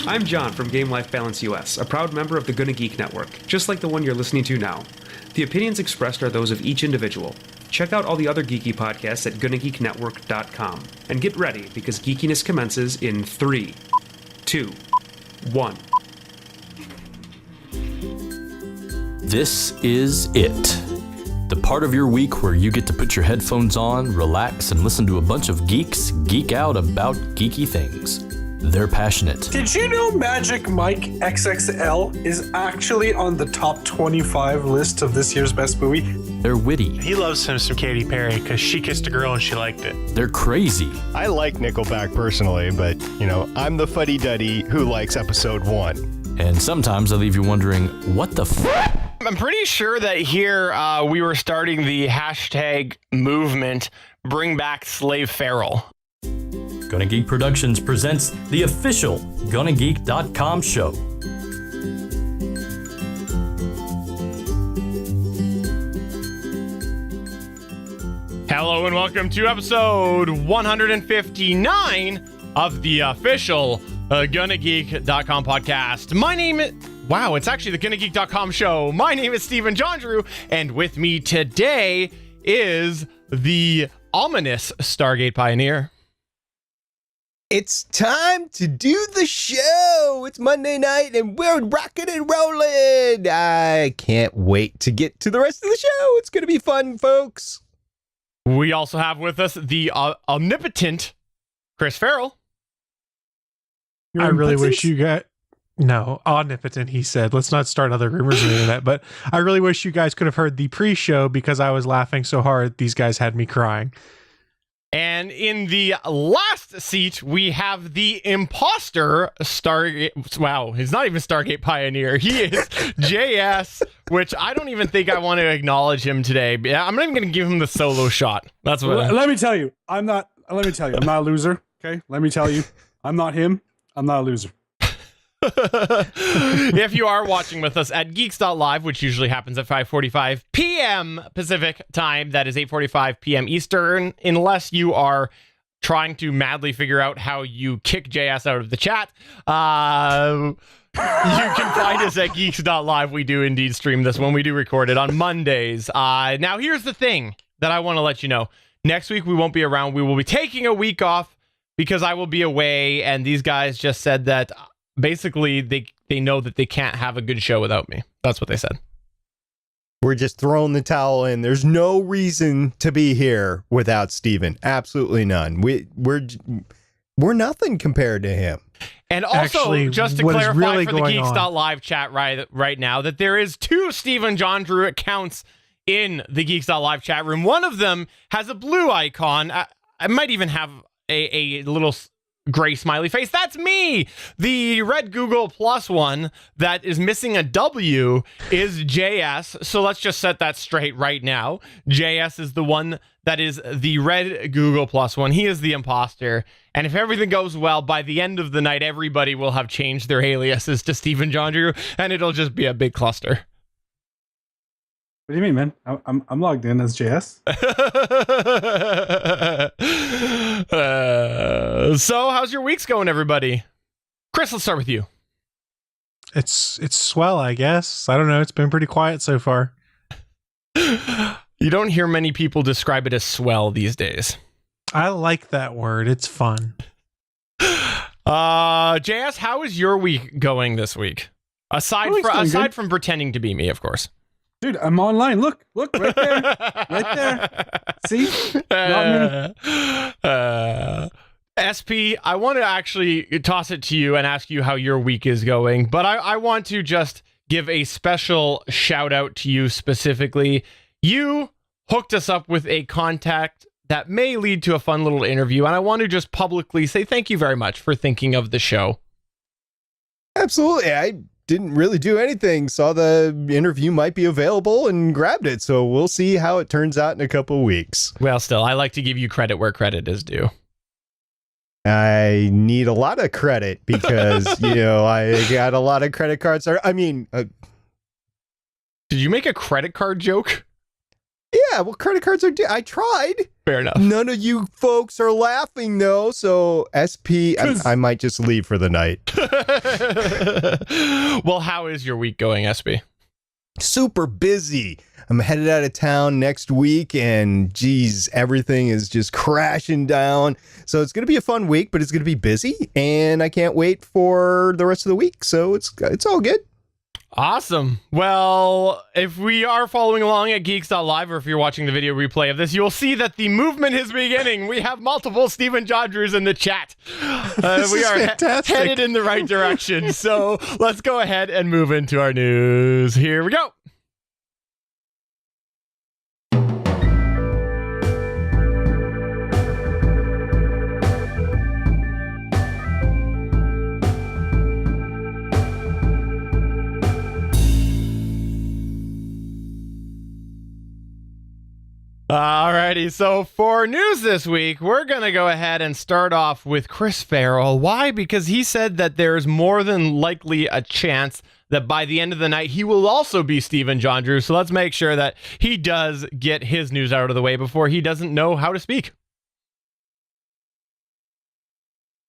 I'm John from Game Life Balance US, a proud member of the GonnaGeek network, just like the one you're listening to now. The opinions expressed are those of each individual. Check out all the other geeky podcasts at GonnaGeekNetwork.com. And get ready, because geekiness commences in 3, 2, 1. This is it. The part of your week where you get to put your headphones on, relax, and listen to a bunch of geeks geek out about geeky things. They're passionate. Did you know Magic Mike XXL is actually on the top 25 list of this year's best movie? They're witty. He loves him some Katy Perry because she kissed a girl and she liked it. They're crazy. I like Nickelback personally, but, I'm the fuddy-duddy who likes episode 1. And sometimes they leave you wondering, what the f***? I'm pretty sure that here we were starting the hashtag movement, bring back Slave Ferrell. GonnaGeek Productions presents the official GonnaGeek.com show. Hello and welcome to episode 159 of the official GonnaGeek.com podcast. My name is... Wow, it's actually the GonnaGeek.com show. My name is Stephen Jondrew, and with me today is the ominous Stargate pioneer. It's time to do the show. It's Monday night and we're rocking and rolling. I can't wait to get to the rest of the show. It's going to be fun, folks. We also have with us the omnipotent Chris Ferrell. I really wish you got... No, omnipotent, he said. Let's not start other rumors on the internet, but I really wish you guys could have heard the pre-show because I was laughing so hard these guys had me crying. And in the last seat, we have the imposter Stargate. Wow, he's not even Stargate pioneer. He is JS, which I don't even think I want to acknowledge him today. I'm not even going to give him the solo shot. That's what. Let me tell you, I'm not a loser. Okay, let me tell you, I'm not him. I'm not a loser. If you are watching with us at geeks.live, which usually happens at 5:45 p.m. Pacific time, that is 8:45 p.m. Eastern, unless you are trying to madly figure out how you kick JS out of the chat. You can find us at geeks.live. We do indeed stream this when we do record it on Mondays. Now, here's the thing that I want to let you know. Next week, we won't be around. We will be taking a week off because I will be away, and these guys just said that basically they know that they can't have a good show without me. That's what they said. We're just throwing the towel in. There's no reason to be here without Steven. Absolutely none. We're nothing compared to him. And also, actually, just to clarify really for the Geeks.live chat right now, that there is 2 Stephen Jondrew accounts in the Geeks.live chat room. One of them has a blue icon. I might even have a little gray smiley face. That's me. The red Google Plus one that is missing a W is JS. So let's just set that straight right now. JS is the one that is the red Google Plus one. He is the imposter. And if everything goes well, by the end of the night, everybody will have changed their aliases to Stephen Jondrew, and it'll just be a big cluster. What do you mean, man? I'm logged in as JS. So how's your weeks going, everybody? Chris, let's start with you. It's swell, I guess. I don't know. It's been pretty quiet so far. You don't hear many people describe it as swell these days. I like that word. It's fun. JS, how is your week going this week? Aside from pretending to be me, of course. Dude, I'm online. Look, right there. Right there. See? Not me. SP, I want to actually toss it to you and ask you how your week is going, but I want to just give a special shout out to you specifically. You hooked us up with a contact that may lead to a fun little interview, and I want to just publicly say thank you very much for thinking of the show. Absolutely. I didn't really do anything. Saw the interview might be available and grabbed it. So we'll see how it turns out in a couple of weeks. Well, still, I like to give you credit where credit is due. I need a lot of credit because, I got a lot of credit cards. Did you make a credit card joke? Yeah, well, credit cards are I tried. Fair enough. None of you folks are laughing, though. So, SP, I might just leave for the night. Well, how is your week going, SP? Super busy. I'm headed out of town next week, and geez, everything is just crashing down. So it's going to be a fun week, but it's going to be busy, and I can't wait for the rest of the week. So it's all good. Awesome. Well, if we are following along at Geeks.live, or if you're watching the video replay of this, you'll see that the movement is beginning. We have multiple Stephen Jondrews in the chat. We are headed in the right direction. So let's go ahead and move into our news. Here we go. Alrighty, so for news this week, we're going to go ahead and start off with Chris Ferrell. Why? Because he said that there's more than likely a chance that by the end of the night, he will also be Stephen Jondrew. So let's make sure that he does get his news out of the way before he doesn't know how to speak.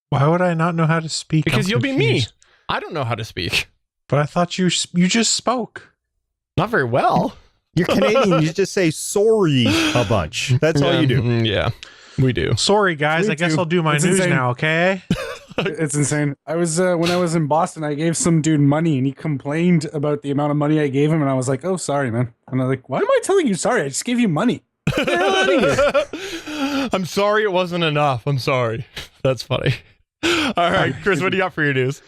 Why would I not know how to speak? Because you'll be me. I don't know how to speak. But I thought you just spoke. Not very well. You're Canadian. You just say sorry a bunch. That's all you do. Yeah, we do. Sorry, guys. I guess I'll do my news now, okay? It's insane. I was when I was in Boston, I gave some dude money, and he complained about the amount of money I gave him, and I was like, "Oh, sorry, man." And I'm like, "Why am I telling you sorry? I just gave you money." Get the hell out of here. I'm sorry it wasn't enough. I'm sorry. That's funny. All right, Chris, what do you got for your news?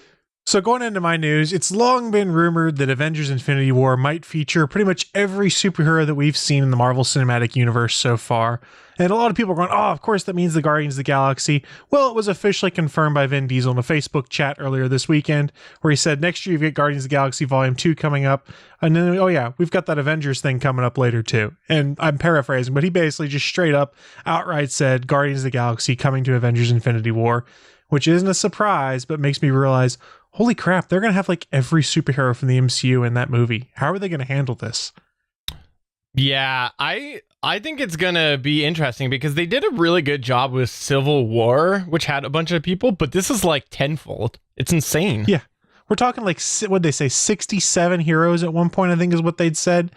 So going into my news, it's long been rumored that Avengers Infinity War might feature pretty much every superhero that we've seen in the Marvel Cinematic Universe so far. And a lot of people are going, oh, of course, that means the Guardians of the Galaxy. Well, it was officially confirmed by Vin Diesel in a Facebook chat earlier this weekend, where he said next year you've got Guardians of the Galaxy Volume 2 coming up. And then, oh yeah, we've got that Avengers thing coming up later too. And I'm paraphrasing, but he basically just straight up outright said Guardians of the Galaxy coming to Avengers Infinity War, which isn't a surprise, but makes me realize, holy crap, they're going to have like every superhero from the MCU in that movie. How are they going to handle this? Yeah, I think it's going to be interesting because they did a really good job with Civil War, which had a bunch of people, but this is like tenfold. It's insane. Yeah. We're talking like, what'd they say, 67 heroes at one point, I think is what they'd said.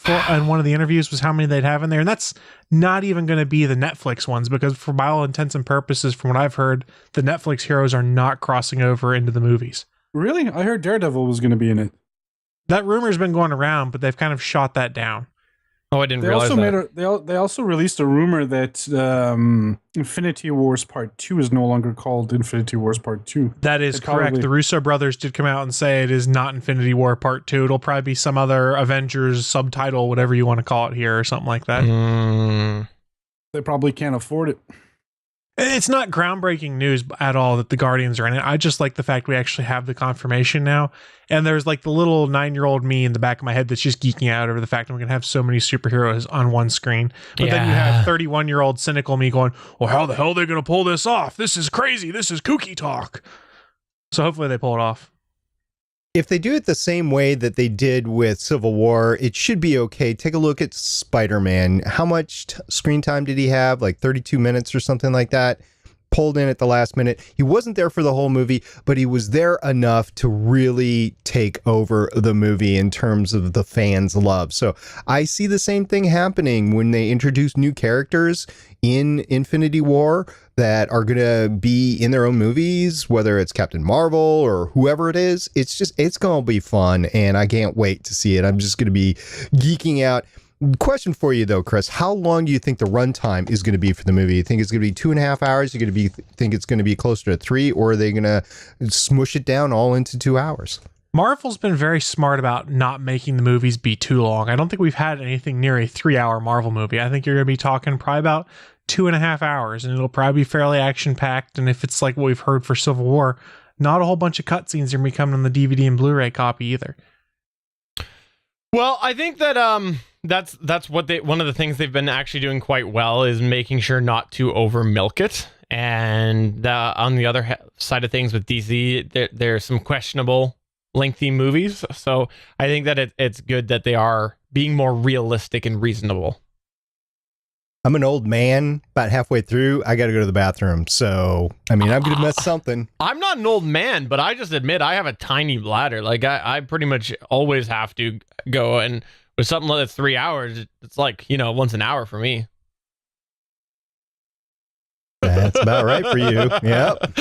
And one of the interviews was how many they'd have in there. And that's not even going to be the Netflix ones, because for by all intents and purposes, from what I've heard, the Netflix heroes are not crossing over into the movies. Really? I heard Daredevil was going to be in it. That rumor's been going around, but they've kind of shot that down. Oh, I didn't realize that. They also released a rumor that Infinity Wars Part 2 is no longer called Infinity Wars Part 2. That is correct. The Russo brothers did come out and say it is not Infinity War Part 2. It'll probably be some other Avengers subtitle, whatever you want to call it here, or something like that. They probably can't afford it. It's not groundbreaking news at all that the Guardians are in it. I just like the fact we actually have the confirmation now. And there's like the little 9-year-old me in the back of my head that's just geeking out over the fact that we're going to have so many superheroes on one screen. But then you have 31-year-old cynical me going, well, how the hell are they going to pull this off? This is crazy. This is kooky talk. So hopefully they pull it off. If they do it the same way that they did with Civil War, it should be okay. Take a look at Spider-Man. How much screen time did he have? Like 32 minutes or something like that? Pulled in at the last minute. He wasn't there for the whole movie, but he was there enough to really take over the movie in terms of the fans' love. So I see the same thing happening when they introduce new characters in Infinity War that are going to be in their own movies, whether it's Captain Marvel or whoever it is. It's going to be fun, and I can't wait to see it. I'm just going to be geeking out. Question for you though, Chris, how long do you think the runtime is going to be for the movie? You think it's going to be 2.5 hours? Think it's going to be closer to 3, or are they going to smush it down all into 2 hours? Marvel's been very smart about not making the movies be too long. I don't think we've had anything near a 3-hour Marvel movie. I think you're going to be talking probably about 2.5 hours, and it'll probably be fairly action-packed. And if it's like what we've heard for Civil War, not a whole bunch of cutscenes are going to be coming on the DVD and Blu-ray copy either. Well, I think that that's what one of the things they've been actually doing quite well is making sure not to over milk it. And on the other side of things with DC, there's some questionable lengthy movies. So I think that it's good that they are being more realistic and reasonable. I'm an old man. About halfway through, I got to go to the bathroom. So, I mean, I'm going to miss something. I'm not an old man, but I just admit I have a tiny bladder. Like, I pretty much always have to go. And with something that's 3 hours, it's like, once an hour for me. That's about right for you. Yep.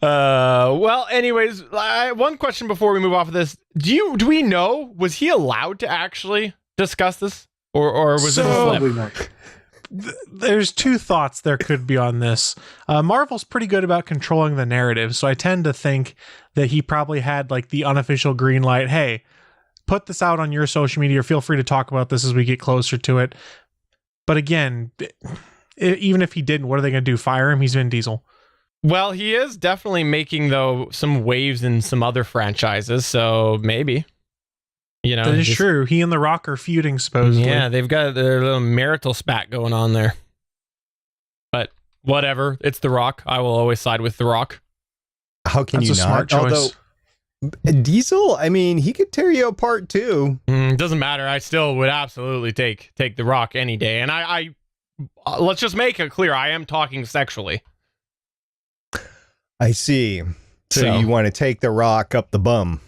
Well, anyways, one question before we move off of this. Do we know, was he allowed to actually discuss this? Or was it a slip? There's two thoughts there could be on this. Marvel's pretty good about controlling the narrative, so I tend to think that he probably had like the unofficial green light. Hey, put this out on your social media, or feel free to talk about this as we get closer to it. But again, even if he didn't, what are they going to do? Fire him? He's Vin Diesel. Well, he is definitely making, though, some waves in some other franchises, so maybe. That is true. He and The Rock are feuding, supposedly. Yeah, they've got their little marital spat going on there. But whatever, it's The Rock. I will always side with The Rock. How can That's you a smart choice. Although Diesel, I mean, he could tear you apart too. Doesn't matter. I still would absolutely take The Rock any day. And I let's just make it clear, I am talking sexually. I see. So you want to take The Rock up the bum?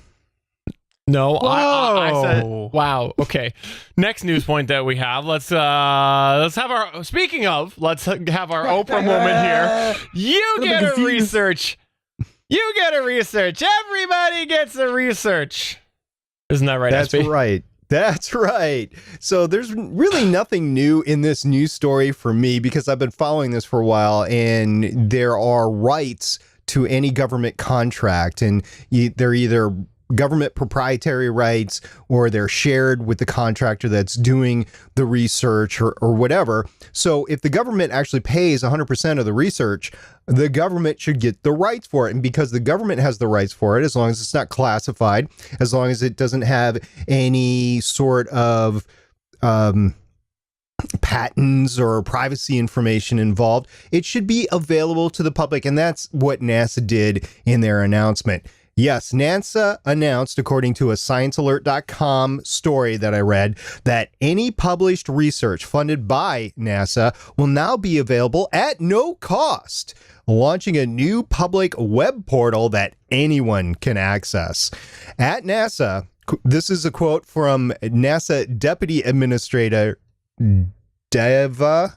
No, I said, wow. Okay. Next news point that we have. Let's have our, speaking of, let's have our Oprah moment here. You get a research. You get a research. Everybody gets a research. Isn't that right? That's SB? right. That's right. So there's really nothing new in this news story for me because I've been following this for a while, and there are rights to any government contract, and they're either government proprietary rights or they're shared with the contractor that's doing the research or whatever. So if the government actually pays 100% of the research, the government should get the rights for it. And because the government has the rights for it, as long as it's not classified, as long as it doesn't have any sort of patents or privacy information involved, it should be available to the public. And that's what NASA did in their announcement. Yes, NASA announced, according to a ScienceAlert.com story that I read, that any published research funded by NASA will now be available at no cost, launching a new public web portal that anyone can access. At NASA, this is a quote from NASA Deputy Administrator Deva,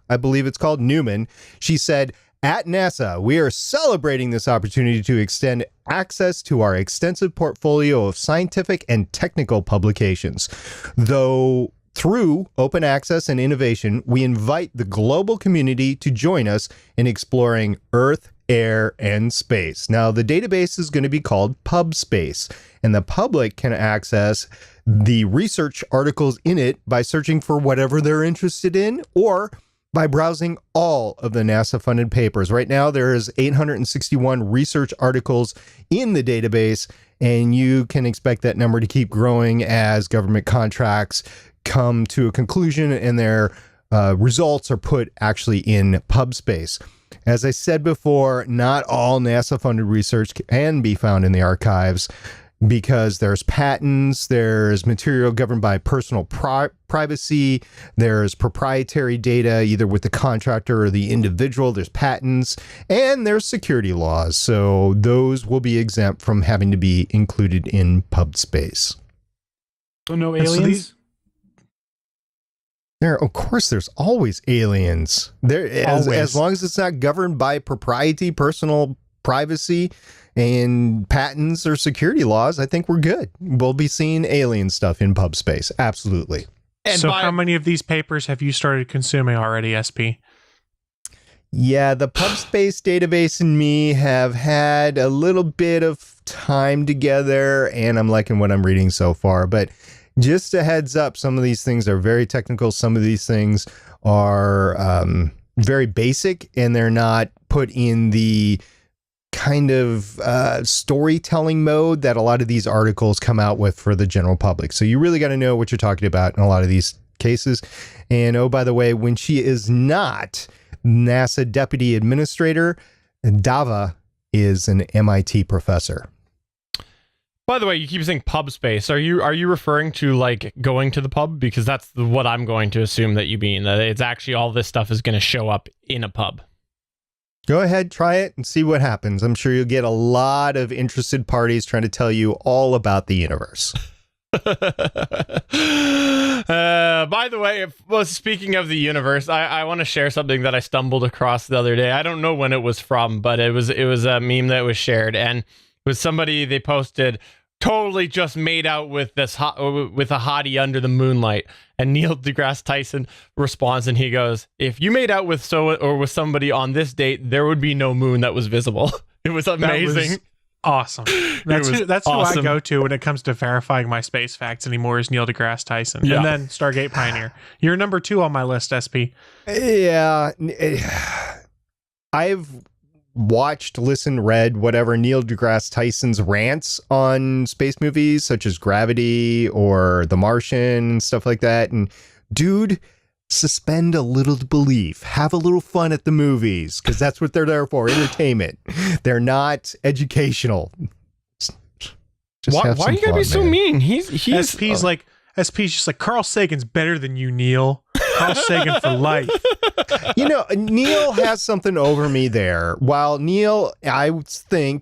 I believe it's called, Newman. She said, "At NASA, we are celebrating this opportunity to extend access to our extensive portfolio of scientific and technical publications. Though through open access and innovation, we invite the global community to join us in exploring Earth, air, and space." Now, the database is going to be called PubSpace, and the public can access the research articles in it by searching for whatever they're interested in, or by browsing all of the NASA-funded papers. Right now, there is 861 research articles in the database, and you can expect that number to keep growing as government contracts come to a conclusion and their results are put actually in PubSpace. As I said before, not all NASA-funded research can be found in the archives, because there's patents, there's material governed by personal privacy, there's proprietary data either with the contractor or the individual, there's patents, and there's security laws. So those will be exempt from having to be included in PubSpace. So no aliens? Of course, there's always aliens. As long as it's not governed by propriety, personal privacy, and patents or security laws, I think we're good. We'll be seeing alien stuff in PubSpace. Absolutely. And so how many of these papers have you started consuming already, SP? Yeah, the PubSpace database and me have had a little bit of time together, and I'm liking what I'm reading so far. But just a heads up, some of these things are very technical. Some of these things are very basic, and they're not put in the kind of storytelling mode that a lot of these articles come out with for the general public. So you really got to know what you're talking about in a lot of these cases. And oh, by the way, when she is not NASA Deputy Administrator, Dava is an MIT professor. By the way, you keep saying pub space. Are you referring to like going to the pub? Because that's what I'm going to assume that you mean. That it's actually all this stuff is going to show up in a pub. Go ahead, try it, and see what happens. I'm sure you'll get a lot of interested parties trying to tell you all about the universe. By the way, speaking of the universe, I want to share something that I stumbled across the other day. I don't know when it was from, but it was a meme that was shared, and it was somebody, they posted, totally just made out with with a hottie under the moonlight, and Neil deGrasse Tyson responds and he goes, "If you made out with with somebody on this date, there would be no moon that was visible." It was amazing. Awesome. That's awesome. Who I go to when it comes to verifying my space facts anymore is Neil deGrasse Tyson. Yeah. And then Stargate Pioneer. You're number 2 on my list, SP. Yeah. I've watched, listened, read, whatever, Neil deGrasse Tyson's rants on space movies such as Gravity or The Martian and stuff like that. And dude, suspend a little belief. Have a little fun at the movies, because that's what they're there for, entertainment. They're not educational. Why are you gonna be so mean? He's SP's just like, Carl Sagan's better than you, Neil. Carl Sagan for life. You know, Neil has something over me there. While Neil, I would say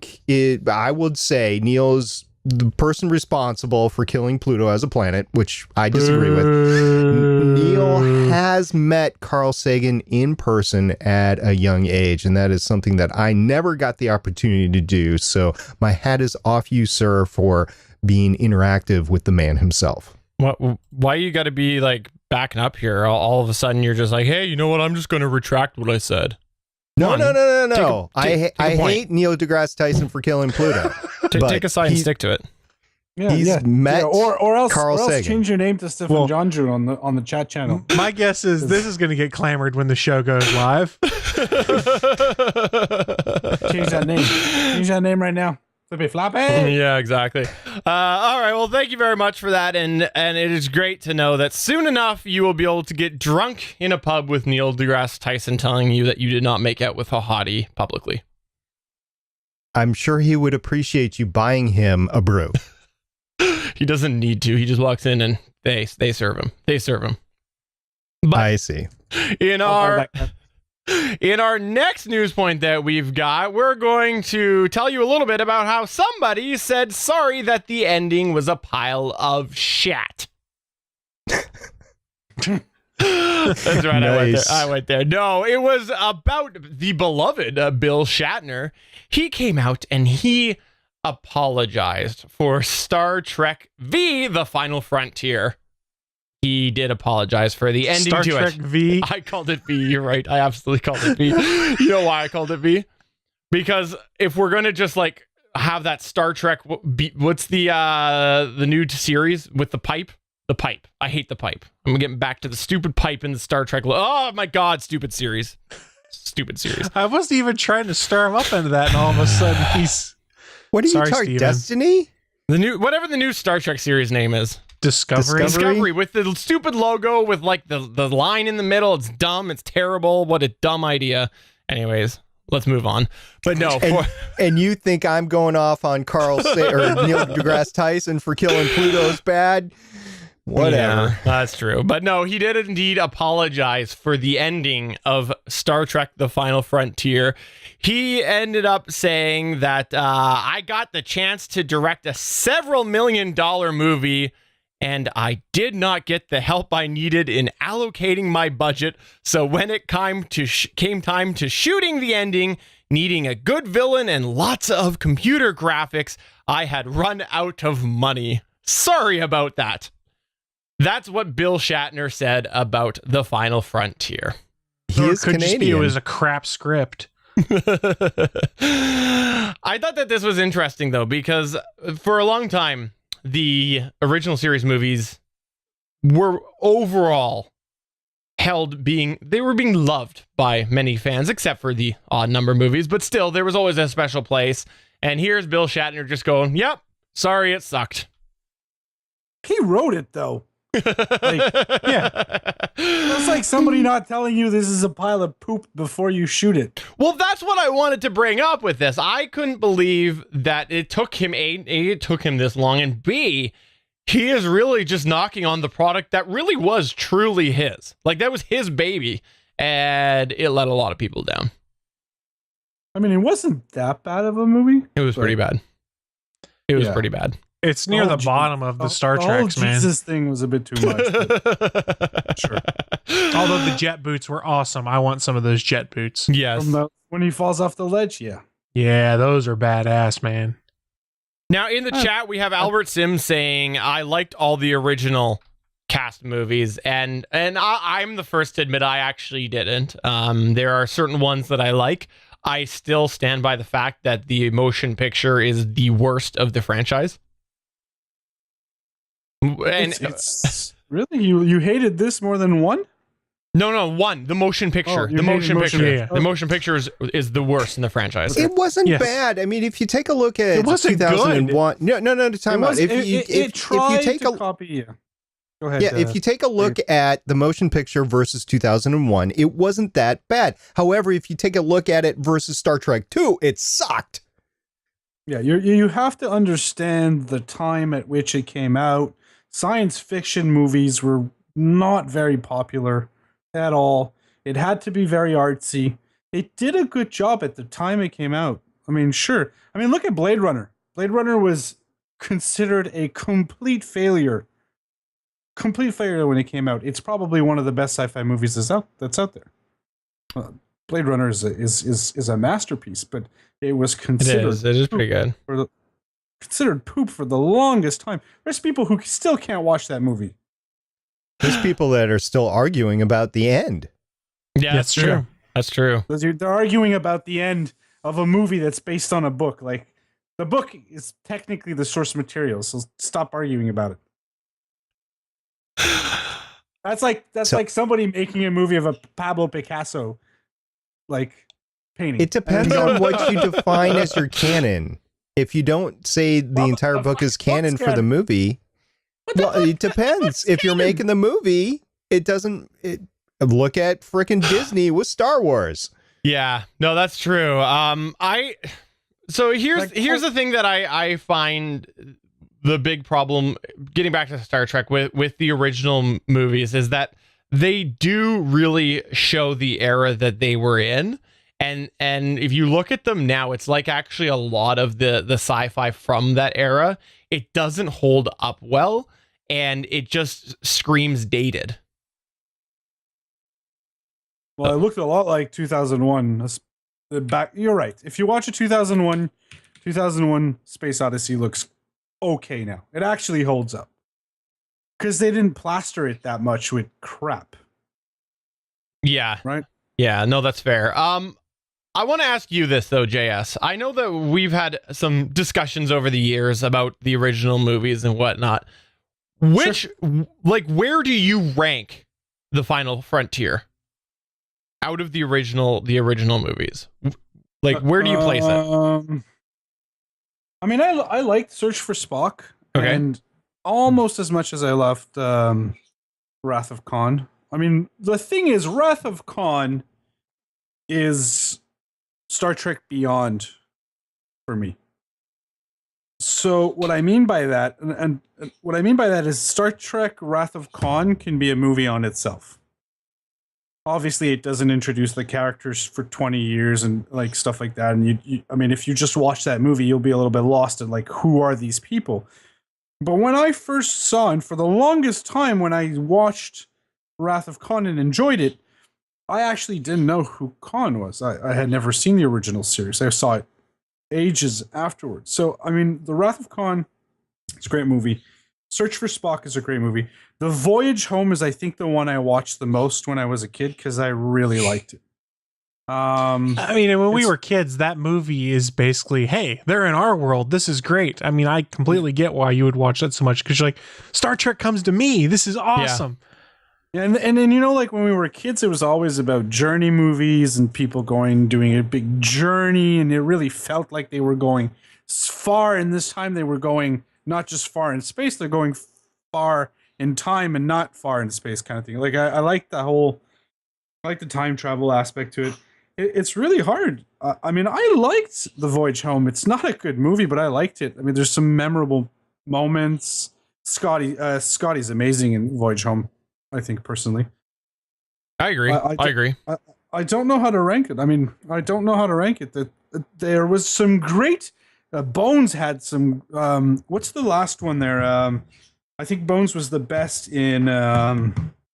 Neil's the person responsible for killing Pluto as a planet, which I disagree with. Neil has met Carl Sagan in person at a young age, and that is something that I never got the opportunity to do. So my hat is off you, sir, for being interactive with the man himself. Why you got to be like backing up here? All of a sudden you're just like, hey, you know what? I'm just going to retract what I said. No. I hate Neil deGrasse Tyson for killing Pluto. Take a side and stick to it. He's met or else Carl Sagan. Change your name to Stephen Jondrew on the chat channel. My guess is this is going to get clamored when the show goes live. Change that name. Change that name right now. Flippy floppy. Yeah, exactly. All right. Well, thank you very much for that, and it is great to know that soon enough you will be able to get drunk in a pub with Neil deGrasse Tyson telling you that you did not make out with a hottie publicly. I'm sure he would appreciate you buying him a brew. He doesn't need to. He just walks in and they serve him. They serve him. But I see. In our next news point that we've got, we're going to tell you a little bit about how somebody said sorry that the ending was a pile of shat. That's right. Nice. I went there. No, it was about the beloved Bill Shatner. He came out and he apologized for Star Trek V: The Final Frontier. He did apologize for the ending Star to Trek it. V? I called it V. You're right. I absolutely called it V. You know why I called it V? Because if we're going to just like have that Star Trek, what's the new series with the pipe? The pipe. I hate the pipe. I'm getting back to the stupid pipe in the Star Trek. Oh my God, stupid series. Stupid series. I wasn't even trying to stir him up into that, and all of a sudden he's... What are you talking? Destiny? Whatever the new Star Trek series name is. Discovery with the stupid logo with like the line in the middle. It's dumb. It's terrible. What a dumb idea. Anyways, let's move on. But no. And you think I'm going off on Neil deGrasse Tyson for killing Pluto's bad? Whatever. Yeah, that's true. But no, he did indeed apologize for the ending of Star Trek: The Final Frontier. He ended up saying that I got the chance to direct a several $1 million movie, and I did not get the help I needed in allocating my budget. So when it came time to shooting the ending, needing a good villain and lots of computer graphics, I had run out of money. Sorry about that. That's what Bill Shatner said about The Final Frontier. He is could Canadian. Just be it was a crap script. I thought that this was interesting, though, because for a long time, the original series movies were overall being loved by many fans, except for the odd number movies. But still, there was always a special place. And here's Bill Shatner just going, yep, sorry, it sucked. He wrote it, though. It's like somebody not telling you this is a pile of poop before you shoot it. Well, that's what I wanted to bring up with this. I couldn't believe that it took him this long, and B, he is really just knocking on the product that really was truly his. Like, that was his baby, and it let a lot of people down. I mean, it wasn't that bad of a movie. It was pretty bad. It was pretty bad. It's near the bottom of the Star Treks, man. Jesus thing was a bit too much. Sure. Although the jet boots were awesome. I want some of those jet boots. Yes. When he falls off the ledge, yeah. Yeah, those are badass, man. Now, in the chat, we have Albert Sims saying, I liked all the original cast movies, and I'm the first to admit I actually didn't. There are certain ones that I like. I still stand by the fact that the motion picture is the worst of the franchise. And it's really you hated this more than one? No, one. The motion picture. The motion picture. Yeah. The motion picture is the worst in the franchise. It wasn't bad. I mean, if you take a look at it wasn't 2001. Good. No, time out. If you take a copy, yeah. Go ahead. Yeah, if you take a look at the motion picture versus 2001, it wasn't that bad. However, if you take a look at it versus Star Trek 2, it sucked. Yeah, you have to understand the time at which it came out. Science fiction movies were not very popular at all. It had to be very artsy. It did a good job at the time it came out. I mean, sure. I mean, look at Blade Runner. Blade Runner was considered a complete failure. Complete failure when it came out. It's probably one of the best sci-fi movies that's out there. Blade Runner is a masterpiece, but it was considered. It is pretty good. Considered poop for the longest time. There's people who still can't watch that movie. There's people that are still arguing about the end. Yeah, that's true. That's true. They're arguing about the end of a movie that's based on a book. Like, the book is technically the source material, so stop arguing about it. That's like somebody making a movie of a Pablo Picasso like painting. It depends on what you define as your canon. If you don't say the entire book is canon for the movie, well, it depends. If you're making the movie, it doesn't. Look at frickin' Disney with Star Wars. Yeah, no, that's true. So here's the thing that I find the big problem, getting back to Star Trek with the original movies, is that they do really show the era that they were in. And if you look at them now, it's like actually a lot of the sci-fi from that era, it doesn't hold up well, and it just screams dated. Well, it looked a lot like 2001. You're right. If you watch a 2001 Space Odyssey looks okay now. It actually holds up. Because they didn't plaster it that much with crap. Yeah. Right? Yeah, no, that's fair. I want to ask you this, though, JS. I know that we've had some discussions over the years about the original movies and whatnot. Where do you rank The Final Frontier out of the original movies? Like, where do you place it? I mean, I liked Search for Spock. Okay. And almost as much as I loved Wrath of Khan. I mean, the thing is, Wrath of Khan is Star Trek Beyond for me. So what I mean by that, and what I mean by that is Star Trek Wrath of Khan can be a movie on itself. Obviously, it doesn't introduce the characters for 20 years and like stuff like that. And I mean, if you just watch that movie, you'll be a little bit lost in like, who are these people? But when I first saw, and for the longest time when I watched Wrath of Khan and enjoyed it, I actually didn't know who Khan was. I had never seen the original series. I saw it ages afterwards. So, I mean, The Wrath of Khan, it's a great movie. Search for Spock is a great movie. The Voyage Home is, I think, the one I watched the most when I was a kid because I really liked it. I mean, when we were kids, that movie is basically, hey, they're in our world. This is great. I mean, I completely get why you would watch that so much because you're like, Star Trek comes to me. This is awesome. Yeah, and then, you know, like when we were kids, it was always about journey movies and people doing a big journey, and it really felt like they were going far, and this time they were going not just far in space, they're going far in time and not far into space kind of thing. Like I like the time travel aspect to it. It's really hard. I mean, I liked The Voyage Home. It's not a good movie, but I liked it. I mean, there's some memorable moments. Scotty's amazing in Voyage Home, I think, personally. I agree. I agree. I don't know how to rank it. I mean, I don't know how to rank it. There was some great... Bones had some... what's the last one there? I think Bones was the best in...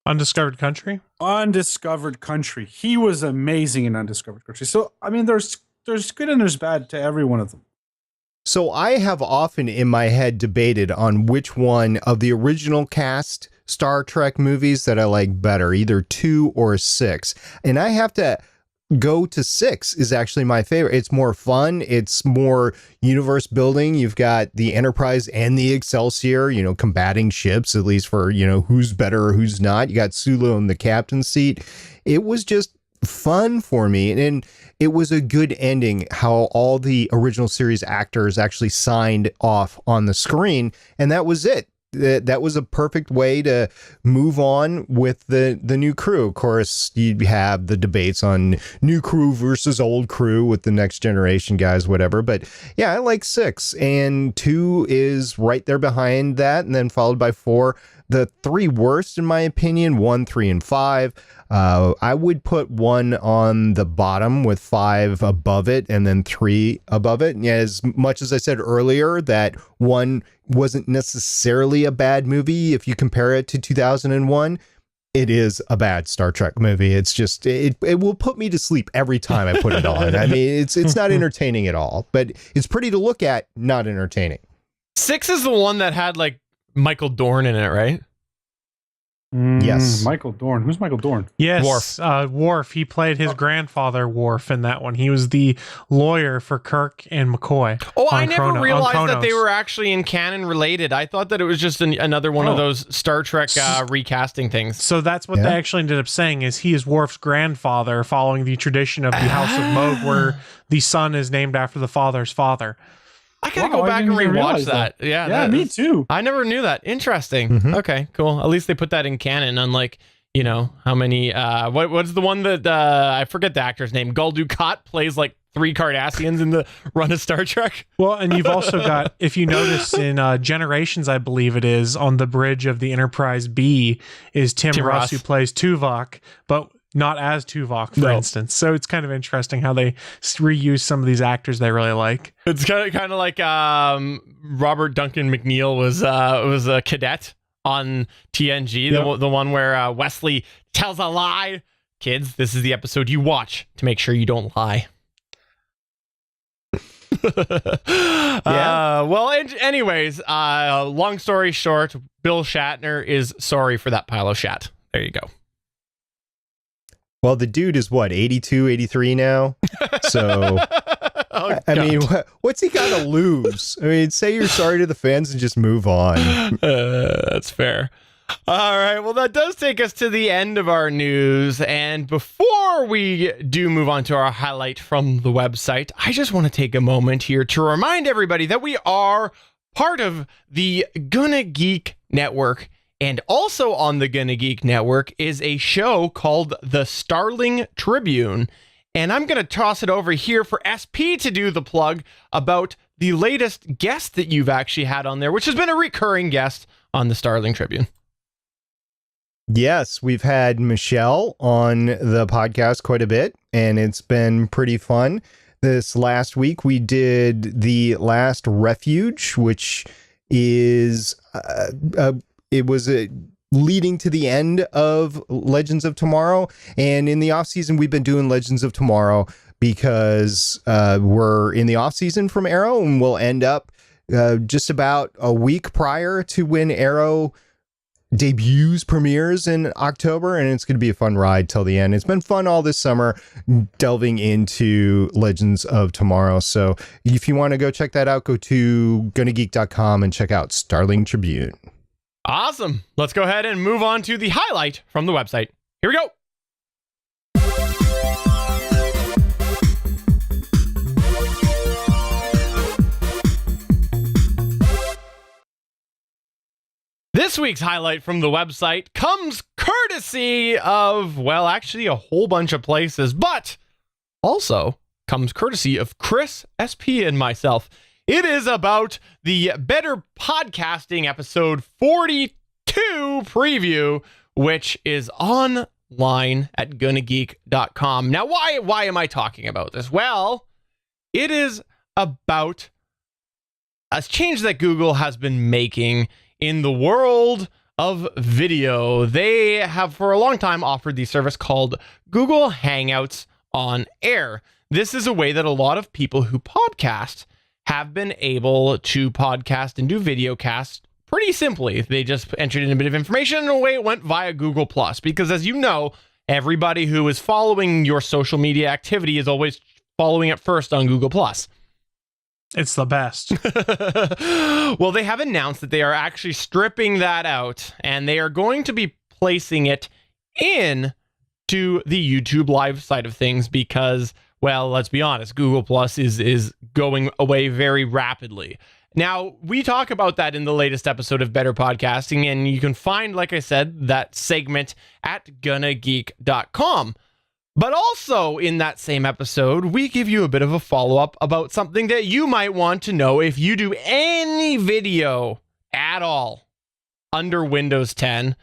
Undiscovered Country? Undiscovered Country. He was amazing in Undiscovered Country. So, I mean, there's good and there's bad to every one of them. So I have often in my head debated on which one of the original cast Star Trek movies that I like better, either 2 or 6. And I have to go to 6 is actually my favorite. It's more fun. It's more universe building. You've got the Enterprise and the Excelsior, combating ships, at least for, who's better or who's not. You got Sulu in the captain's seat. It was just fun for me. And it was a good ending how all the original series actors actually signed off on the screen. And that was it. That was a perfect way to move on with the new crew. Of course, you'd have the debates on new crew versus old crew with the Next Generation guys, whatever. But yeah, I like 6, and 2 is right there behind that, and then followed by 4. The 3 worst, in my opinion, 1, 3, and 5. I would put 1 on the bottom with 5 above it and then 3 above it. And as much as I said earlier that 1 wasn't necessarily a bad movie if you compare it to 2001, it is a bad Star Trek movie. It's just, it will put me to sleep every time I put it on. I mean, it's not entertaining at all, but it's pretty to look at, not entertaining. 6 is the one that had like Michael Dorn in it, right? Yes. Michael Dorn. Who's Michael Dorn? Yes. Worf. He played his grandfather, Worf, in that one. He was the lawyer for Kirk and McCoy. Oh, I never realized that they were actually in canon related. I thought that it was just another one of those Star Trek recasting things. So that's what they actually ended up saying, is he is Worf's grandfather, following the tradition of the House of Moog, where the son is named after the father's father. I gotta go back and rewatch that. Yeah, me too. I never knew that. Interesting. Okay, cool. At least they put that in canon, unlike, how many, what's the one that, I forget the actor's name, Gul Dukat plays like 3 Cardassians in the run of Star Trek. Well, and you've also got, if you notice in Generations, I believe it is, on the bridge of the Enterprise B, is Tim Russ, who plays Tuvok, but not as Tuvok, for instance. So it's kind of interesting how they reuse some of these actors they really like. It's kind of like Robert Duncan McNeil was a cadet on TNG, the one where Wesley tells a lie. Kids, this is the episode you watch to make sure you don't lie. Anyways, long story short, Bill Shatner is sorry for that pile of shat. There you go. Well, the dude is 82, 83 now. So, I mean, what's he got to lose? I mean, say you're sorry to the fans and just move on. That's fair. All right. Well, that does take us to the end of our news. And before we do move on to our highlight from the website, I just want to take a moment here to remind everybody that we are part of the GonnaGeek network. And also on the GonnaGeek network is a show called The Starling Tribune. And I'm going to toss it over here for SP to do the plug about the latest guest that you've actually had on there, which has been a recurring guest on the Starling Tribune. Yes, we've had Michelle on the podcast quite a bit, and it's been pretty fun. This last week, we did The Last Refuge, which is... it was leading to the end of Legends of Tomorrow. And in the off season, we've been doing Legends of Tomorrow because we're in the off season from Arrow, and we'll end up just about a week prior to when Arrow premieres in October. And it's going to be a fun ride till the end. It's been fun all this summer delving into Legends of Tomorrow. So if you want to go check that out, go to GonnaGeek.com and check out Starling Tribune. Awesome. Let's go ahead and move on to the highlight from the website. Here we go. This week's highlight from the website comes courtesy of, well, actually a whole bunch of places, but also comes courtesy of Chris, SP, and myself. It is about the Better Podcasting episode 42 preview, which is online at GonnaGeek.com. Now, why am I talking about this? Well, it is about a change that Google has been making in the world of video. They have for a long time offered the service called Google Hangouts on Air. This is a way that a lot of people who podcast have been able to podcast and do video casts pretty simply. They just entered in a bit of information and away it went via Google+. Because as you know, everybody who is following your social media activity is always following it first on Google+. It's the best. Well, they have announced that they are actually stripping that out and they are going to be placing it in to the YouTube Live side of things because, well, let's be honest, Google Plus is going away very rapidly. Now, we talk about that in the latest episode of Better Podcasting, and you can find, like I said, that segment at GonnaGeek.com. But also in that same episode, we give you a bit of a follow-up about something that you might want to know if you do any video at all under Windows 10.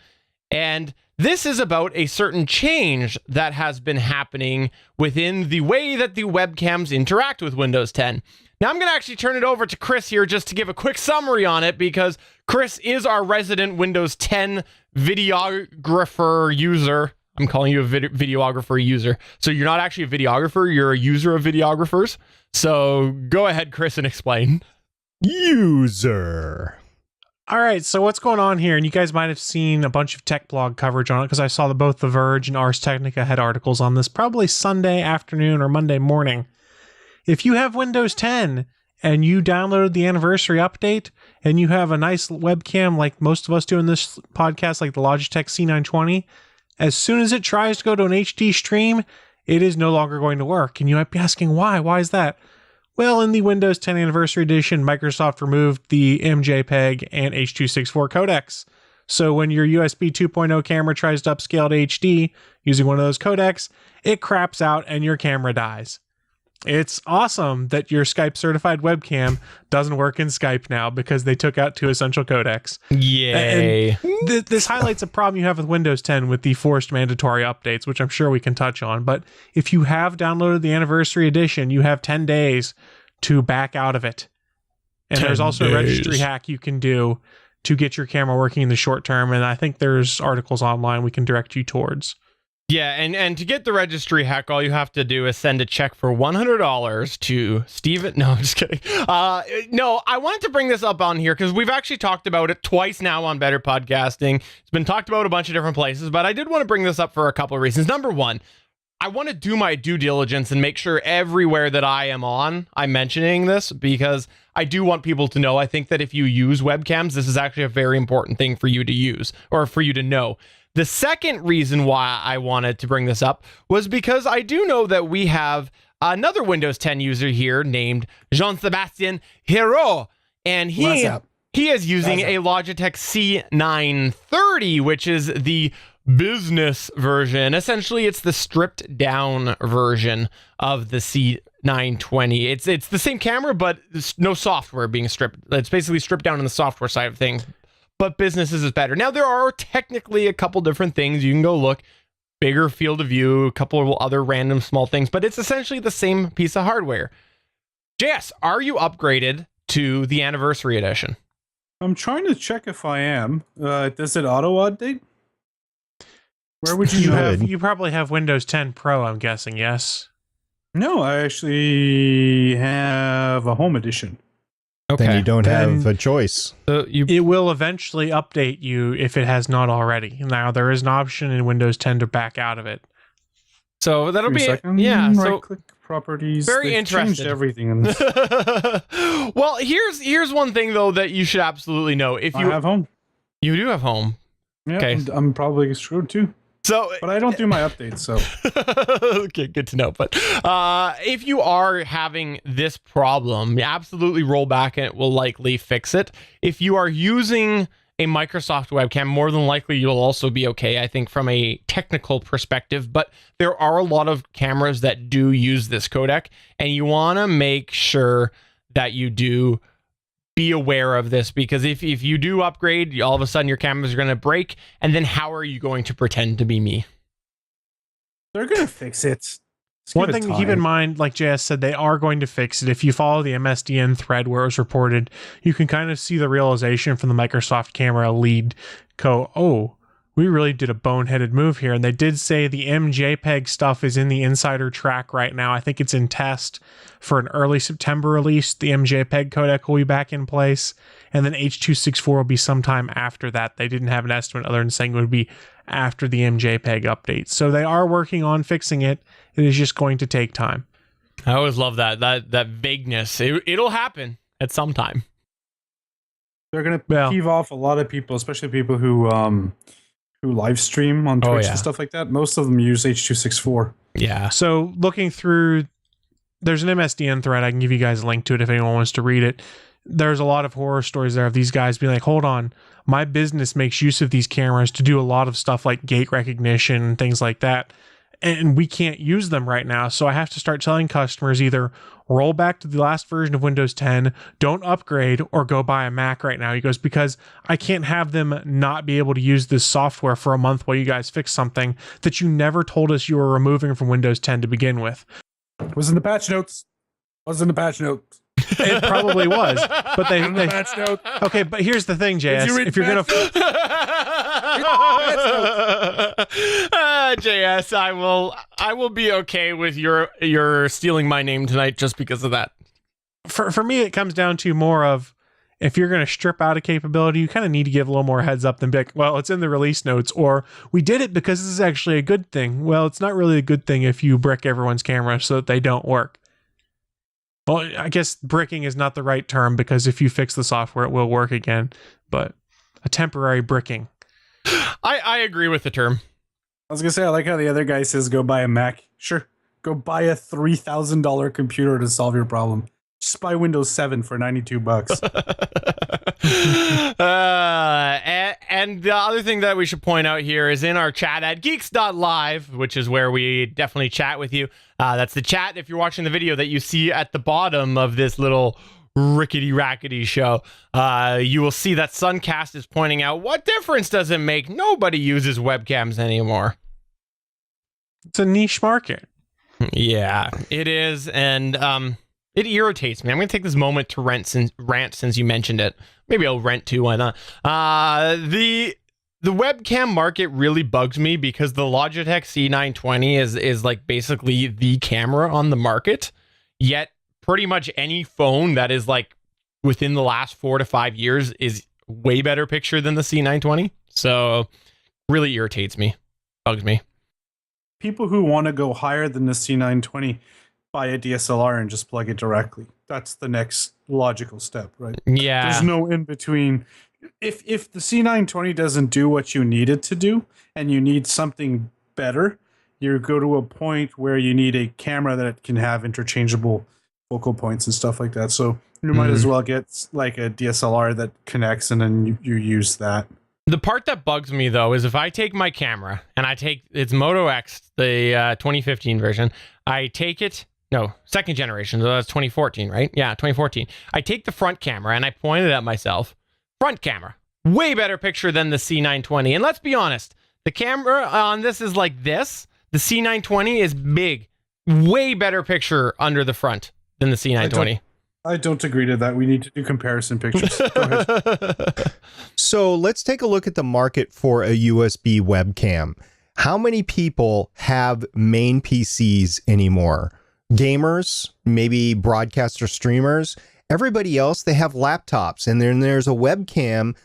And this is about a certain change that has been happening within the way that the webcams interact with Windows 10. Now, I'm going to actually turn it over to Chris here just to give a quick summary on it because Chris is our resident Windows 10 videographer user. I'm calling you a videographer user. So you're not actually a videographer, you're a user of videographers. So go ahead, Chris, and explain. User. All right, so what's going on here? And you guys might have seen a bunch of tech blog coverage on it because I saw that both The Verge and Ars Technica had articles on this probably Sunday afternoon or Monday morning. If you have Windows 10 and you downloaded the anniversary update and you have a nice webcam like most of us do in this podcast, like the Logitech C920, as soon as it tries to go to an HD stream, it is no longer going to work. And you might be asking why? Why is that? Well, in the Windows 10 Anniversary Edition, Microsoft removed the MJPEG and H.264 codecs. So when your USB 2.0 camera tries to upscale to HD using one of those codecs, it craps out and your camera dies. It's awesome that your Skype certified webcam doesn't work in Skype now because they took out 2 essential codecs. Yay. This highlights a problem you have with Windows 10 with the forced mandatory updates, which I'm sure we can touch on. But if you have downloaded the Anniversary Edition, you have 10 days to back out of it. And there's also a registry hack you can do to get your camera working in the short term. And I think there's articles online we can direct you towards. Yeah, and to get the registry hack, all you have to do is send a check for $100 to Steven. No, I'm just kidding. No, I wanted to bring this up on here because we've actually talked about it twice now on Better Podcasting. It's been talked about a bunch of different places, but I did want to bring this up for a couple of reasons. Number one, I want to do my due diligence and make sure everywhere that I am on, I'm mentioning this because I do want people to know. I think that if you use webcams, this is actually a very important thing for you to use or for you to know. The second reason why I wanted to bring this up was because I do know that we have another Windows 10 user here named Jean-Sebastien Heroux, and he is using a Logitech C930, which is the business version. Essentially, it's the stripped down version of the C920. It's the same camera, but there's no software being stripped. It's basically stripped down on the software side of things. But businesses is better. Now, there are technically a couple different things. You can go look, bigger field of view, a couple of other random small things, but it's essentially the same piece of hardware. JS, are you upgraded to the Anniversary Edition? I'm trying to check if I am. Does it auto-update? Where would you have? You probably have Windows 10 Pro, I'm guessing, yes? No, I actually have a Home Edition. Okay. Then you don't have a choice. It will eventually update you if it has not already. Now, there is an option in Windows 10 to back out of it. So that'll be right-click properties. Very interesting. Everything in this. Well, here's one thing though that you should absolutely know. If you have Home, you do have Home. Yeah, okay. I'm probably screwed too. So, but I don't do my updates, so okay, good to know. But if you are having this problem, absolutely roll back and it will likely fix it. If you are using a Microsoft webcam, more than likely you'll also be okay, I think, from a technical perspective. But there are a lot of cameras that do use this codec, and you want to make sure that you do be aware of this, because if you do upgrade, all of a sudden your cameras are going to break, and then how are you going to pretend to be me? They're going to fix it. One thing to keep in mind, like JS said, they are going to fix it. If you follow the MSDN thread where it was reported, you can kind of see the realization from the Microsoft camera lead go, oh, we really did a boneheaded move here. And they did say the MJPEG stuff is in the insider track right now. I think it's in test for an early September release. The MJPEG codec will be back in place. And then H.264 will be sometime after that. They didn't have an estimate other than saying it would be after the MJPEG update. So they are working on fixing it. It is just going to take time. I always love that vagueness. It'll happen at some time. They're going to peeve off a lot of people, especially people who live stream on Twitch and stuff like that. Most of them use H.264. Yeah. So looking through, there's an MSDN thread. I can give you guys a link to it if anyone wants to read it. There's a lot of horror stories there of these guys being like, hold on, my business makes use of these cameras to do a lot of stuff like gate recognition and things like that. And we can't use them right now. So I have to start telling customers either roll back to the last version of Windows 10, don't upgrade, or go buy a Mac right now. He goes, because I can't have them not be able to use this software for a month while you guys fix something that you never told us you were removing from Windows 10 to begin with. Was in the patch notes. It probably was, but they okay. But here's the thing, JS. If you're gonna, JS, I will be okay with your stealing my name tonight just because of that. For me, it comes down to more of, if you're going to strip out a capability, you kind of need to give a little more heads up than be like, well, it's in the release notes, or we did it because this is actually a good thing. Well, it's not really a good thing if you brick everyone's camera so that they don't work. Well, I guess bricking is not the right term, because if you fix the software, it will work again, but a temporary bricking. I agree with the term. I was going to say, I like how the other guy says, go buy a Mac. Sure. Go buy a $3,000 computer to solve your problem. Just buy Windows 7 for $92. And the other thing that we should point out here is in our chat at geeks.live, which is where we definitely chat with you. That's the chat, if you're watching the video, that you see at the bottom of this little rickety-rackety show. You will see that Suncast is pointing out, what difference does it make? Nobody uses webcams anymore. It's a niche market. Yeah, it is. And it irritates me. I'm going to take this moment to rant since you mentioned it. Maybe I'll rent too, why not? The webcam market really bugs me, because the Logitech C920 is like basically the camera on the market, yet pretty much any phone that is like within the last 4 to 5 years is way better picture than the C920. So really irritates me, bugs me. People who want to go higher than the C920 buy a DSLR and just plug it directly. That's the next logical step, right? Yeah. There's no in between. If the C920 doesn't do what you need it to do, and you need something better, you go to a point where you need a camera that can have interchangeable focal points and stuff like that. So you might as well get like a DSLR that connects, and then you use that. The part that bugs me, though, is if I take my camera and I take its Moto X, the 2015 version, I take it. No, second generation. So that's 2014, right? Yeah, 2014. I take the front camera and I point it at myself. Front camera, way better picture than the C920. And let's be honest, the camera on this is like this. The C920 is big, way better picture under the front than the C920. I don't agree to that. We need to do comparison pictures. Go ahead. So let's take a look at the market for a USB webcam. How many people have main PCs anymore? Gamers, maybe broadcaster streamers. Everybody else, they have laptops, and then there's a webcam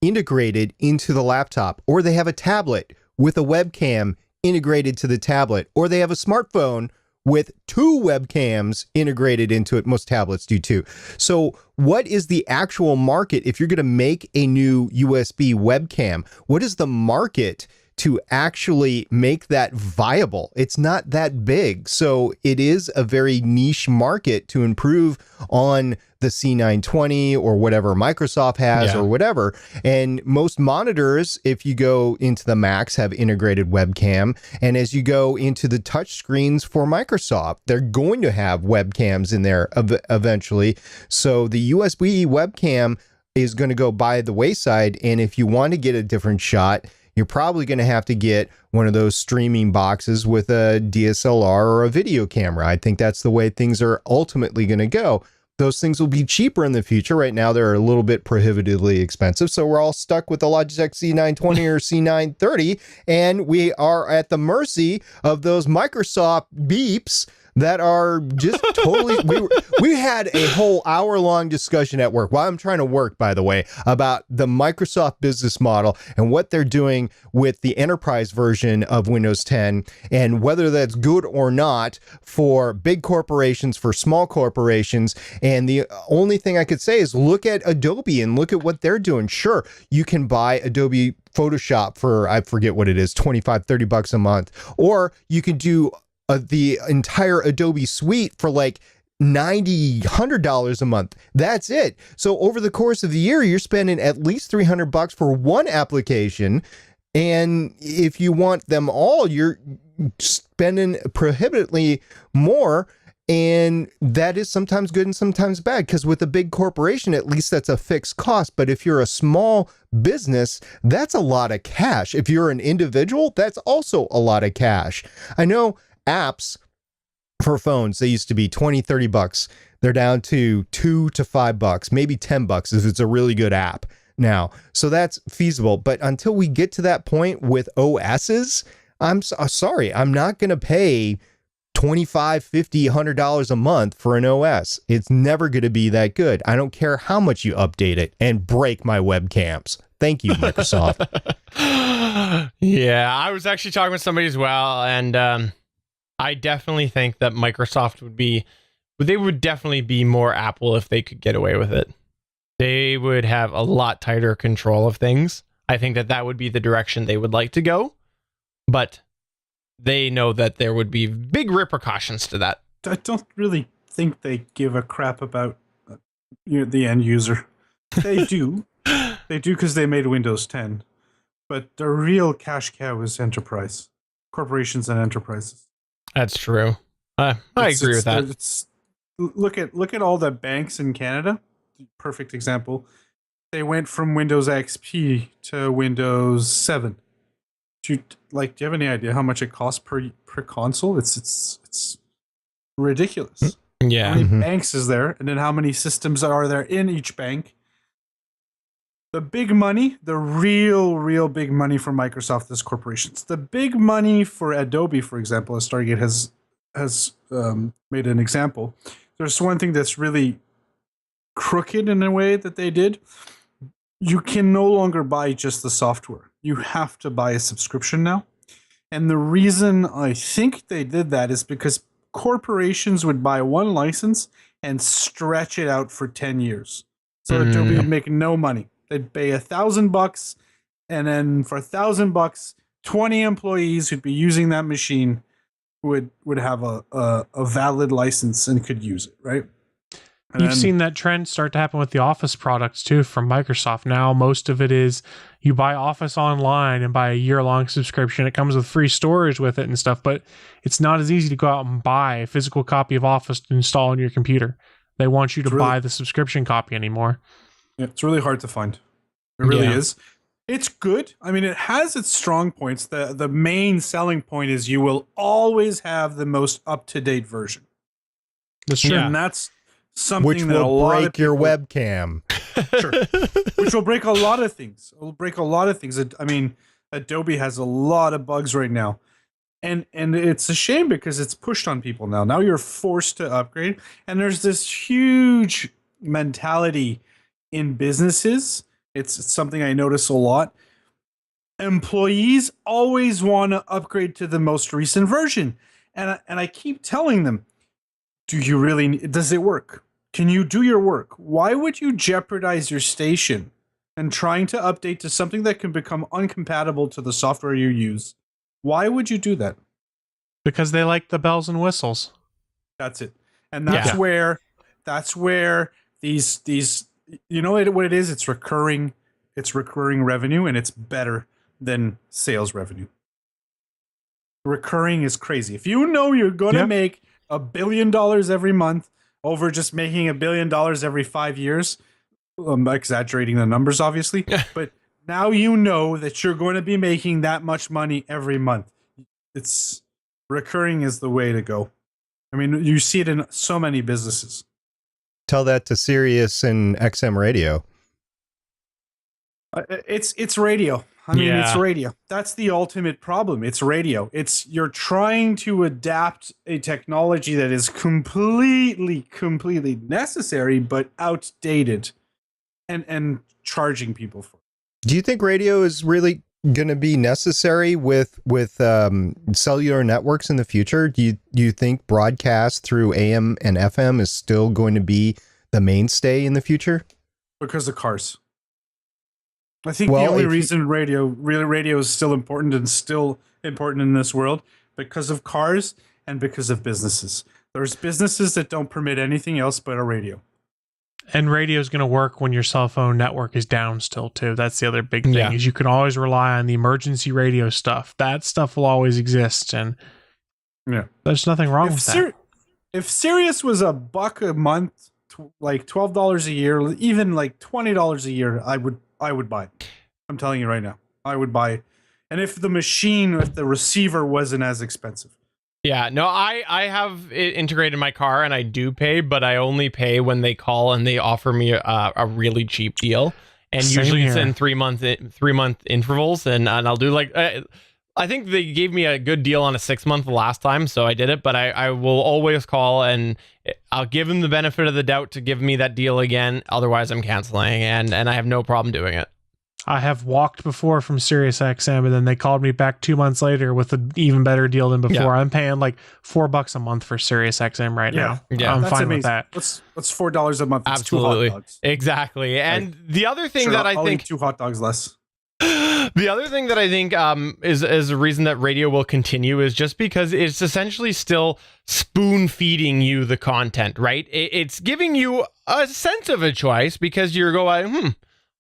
integrated into the laptop, or they have a tablet with a webcam integrated to the tablet, or they have a smartphone with 2 webcams integrated into it. Most tablets do too. So what is the actual market if you're going to make a new USB webcam? What is the market to actually make that viable. It's not that big. So it is a very niche market to improve on the C920 or whatever Microsoft has or whatever. And most monitors, if you go into the Macs, have integrated webcam. And as you go into the touch screens for Microsoft, they're going to have webcams in there eventually. So the USB webcam is going to go by the wayside. And if you want to get a different shot, you're probably going to have to get one of those streaming boxes with a DSLR or a video camera. I think that's the way things are ultimately going to go. Those things will be cheaper in the future. Right now, they're a little bit prohibitively expensive. So we're all stuck with the Logitech C920 or C930, and we are at the mercy of those Microsoft beeps that are just totally. We had a whole hour-long discussion at work while I'm trying to work, by the way, about the Microsoft business model and what they're doing with the enterprise version of Windows 10 and whether that's good or not for big corporations, for small corporations. And the only thing I could say is look at Adobe and look at what they're doing. Sure, you can buy Adobe Photoshop for, I forget what it is, $25-$30 a month, or you can do the entire Adobe suite for like $90-$100 a month. That's it. So over the course of the year, you're spending at least $300 for one application. And if you want them all, you're spending prohibitively more. And that is sometimes good and sometimes bad, because with a big corporation, at least that's a fixed cost. But if you're a small business, that's a lot of cash. If you're an individual, that's also a lot of cash. I know apps for phones, they used to be $20-$30. They're down to $2 to $5, maybe $10 if it's a really good app now. So that's feasible. But until we get to that point with OSs, I'm sorry, I'm not going to pay $25, $50, $100 a month for an OS. It's never going to be that good. I don't care how much you update it and break my webcams. Thank you, Microsoft. Yeah, I was actually talking with somebody as well, and I definitely think that Microsoft would definitely be more Apple if they could get away with it. They would have a lot tighter control of things. I think that would be the direction they would like to go, but they know that there would be big repercussions to that. I don't really think they give a crap about the end user. They do. They do because they made Windows 10. But the real cash cow is enterprise. Corporations and enterprises. That's true. I agree with that. Look at all the banks in Canada. Perfect example. They went from Windows XP to Windows 7. Do you have any idea how much it costs per console? It's ridiculous. Yeah. How many banks is there? And then how many systems are there in each bank? The big money, the real big money for Microsoft is corporations. The big money for Adobe, for example, as Stargate has made an example. There's one thing that's really crooked in a way that they did. You can no longer buy just the software. You have to buy a subscription now. And the reason I think they did that is because corporations would buy one license and stretch it out for 10 years. So Adobe would make no money. They'd pay $1,000, and then for $1,000, 20 employees who'd be using that machine would have a valid license and could use it, right? You've seen that trend start to happen with the Office products too from Microsoft. Now, most of it is you buy Office online and buy a year-long subscription. It comes with free storage with it and stuff, but it's not as easy to go out and buy a physical copy of Office to install on your computer. They want you to buy the subscription copy anymore. Yeah, it's really hard to find. It really is. It's good. I mean, it has its strong points. The main selling point is you will always have the most up-to-date version. That's true. And that's something which that will break your webcam. Sure. Which will break a lot of things. It will break a lot of things. I mean, Adobe has a lot of bugs right now. And it's a shame because it's pushed on people now. Now you're forced to upgrade. And there's this huge mentality in businesses. It's something I notice a lot. Employees always want to upgrade to the most recent version. And I keep telling them, do you really does it work? Can you do your work? Why would you jeopardize your station and trying to update to something that can become uncompatible to the software you use. Why would you do that? Because they like the bells and whistles. That's it. And that's where these you know what it is? It's recurring revenue, and it's better than sales revenue. Recurring is crazy. If you know you're going to make $1 billion every month over just making $1 billion every 5 years, I'm exaggerating the numbers, obviously, but now you know that you're going to be making that much money every month. It's recurring is the way to go. I mean, you see it in so many businesses. Tell that to Sirius and XM radio. It's radio. I mean, it's radio. That's the ultimate problem. It's radio. You're trying to adapt a technology that is completely necessary, but outdated, and charging people for it. Do you think radio is really going to be necessary with cellular networks in the future? Do you think broadcast through AM and FM is still going to be the mainstay in the future? Because of cars. I think the only reason radio is still important in this world, because of cars and because of businesses. There's businesses that don't permit anything else but a radio. And radio is going to work when your cell phone network is down still too. That's the other big thing is you can always rely on the emergency radio stuff. That stuff will always exist, and there's nothing wrong with that. If Sirius was $1 a month, like $12 a year, even like $20 a year, I would buy it. I'm telling you right now, I would buy it. And if the receiver wasn't as expensive. Yeah, no, I have it integrated in my car, and I do pay, but I only pay when they call and they offer me a really cheap deal. And usually it's in 3 month intervals, and I'll do like I think they gave me a good deal on a 6 month last time, so I did it. But I will always call, and I'll give them the benefit of the doubt to give me that deal again. Otherwise, I'm canceling, and I have no problem doing it. I have walked before from SiriusXM, and then they called me back 2 months later with an even better deal than before. Yeah. I'm paying like $4 a month for SiriusXM right now. Yeah, I'm fine with that. What's $4 a month? It's Absolutely. 2 hot dogs. Exactly. And the other thing that I think eat 2 hot dogs less. The other thing that I think is a reason that radio will continue is just because it's essentially still spoon feeding you the content, right? It's giving you a sense of a choice because you're going,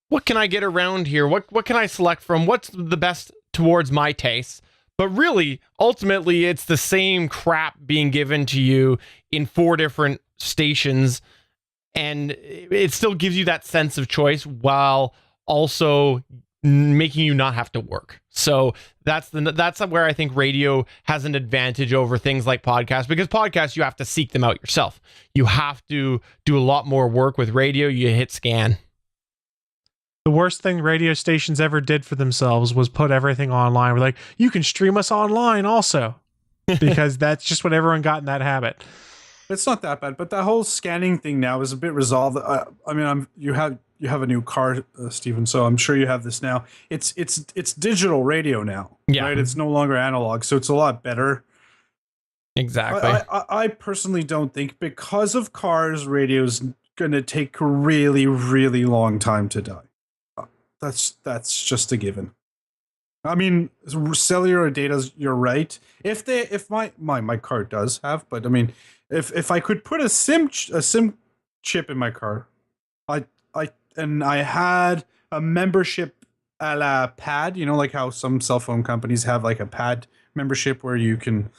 what can I get around here? What can I select from? What's the best towards my taste? But really, ultimately, it's the same crap being given to you in 4 different stations, and it still gives you that sense of choice while also making you not have to work. So that's where I think radio has an advantage over things like podcasts, because podcasts, you have to seek them out yourself. You have to do a lot more work. With radio, you hit scan. The worst thing radio stations ever did for themselves was put everything online. We're like, you can stream us online also, because that's just what everyone got in that habit. It's not that bad, but that whole scanning thing now is a bit resolved. I mean, you have a new car, Stephen, so I'm sure you have this now. It's digital radio now, right? It's no longer analog, so it's a lot better. Exactly. I personally don't think, because of cars, radio's going to take a really, really long time to die. That's just a given. I mean, cellular data, you're right. If my car does have, but I mean, if I could put a SIM chip in my car, I had a membership a la pad, you know, like how some cell phone companies have like a pad membership where you can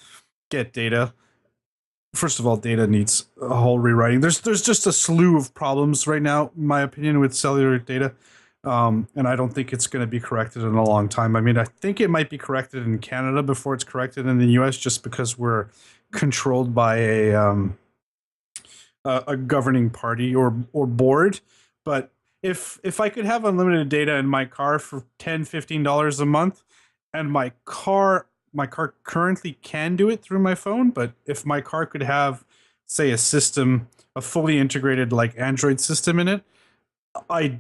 get data. First of all, data needs a whole rewriting. There's just a slew of problems right now, in my opinion, with cellular data. And I don't think it's going to be corrected in a long time. I mean, I think it might be corrected in Canada before it's corrected in the US, just because we're controlled by a governing party or board. But if I could have unlimited data in my car for $10-15 a month, and my car currently can do it through my phone, but if my car could have, say, a fully integrated like Android system in it, I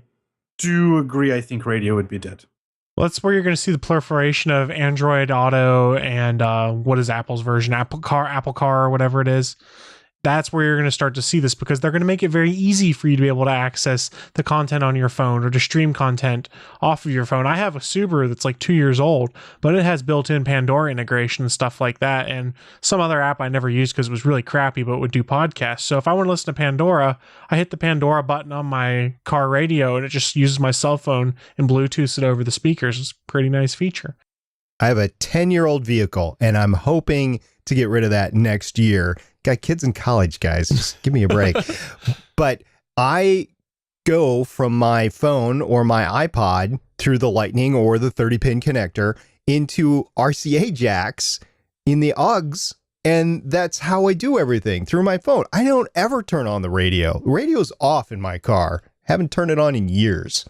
do agree. I think radio would be dead. Well, that's where you're going to see the proliferation of Android Auto and what is Apple's version, Apple Car or whatever it is. that's where you're going to start to see this, because they're going to make it very easy for you to be able to access the content on your phone or to stream content off of your phone. I have a Subaru that's like 2 years old, but it has built-in Pandora integration and stuff like that, and some other app I never used because it was really crappy but would do podcasts. So if I want to listen to Pandora, I hit the Pandora button on my car radio and it just uses my cell phone and Bluetooths it over the speakers. It's a pretty nice feature. I have a 10-year-old vehicle, and I'm hoping to get rid of that next year. Got kids in college, guys. Just give me a break. But I go from my phone or my iPod through the Lightning or the 30-pin connector into RCA jacks in the UGGs, and that's how I do everything, through my phone. I don't ever turn on the radio. The radio's off in my car. Haven't turned it on in years.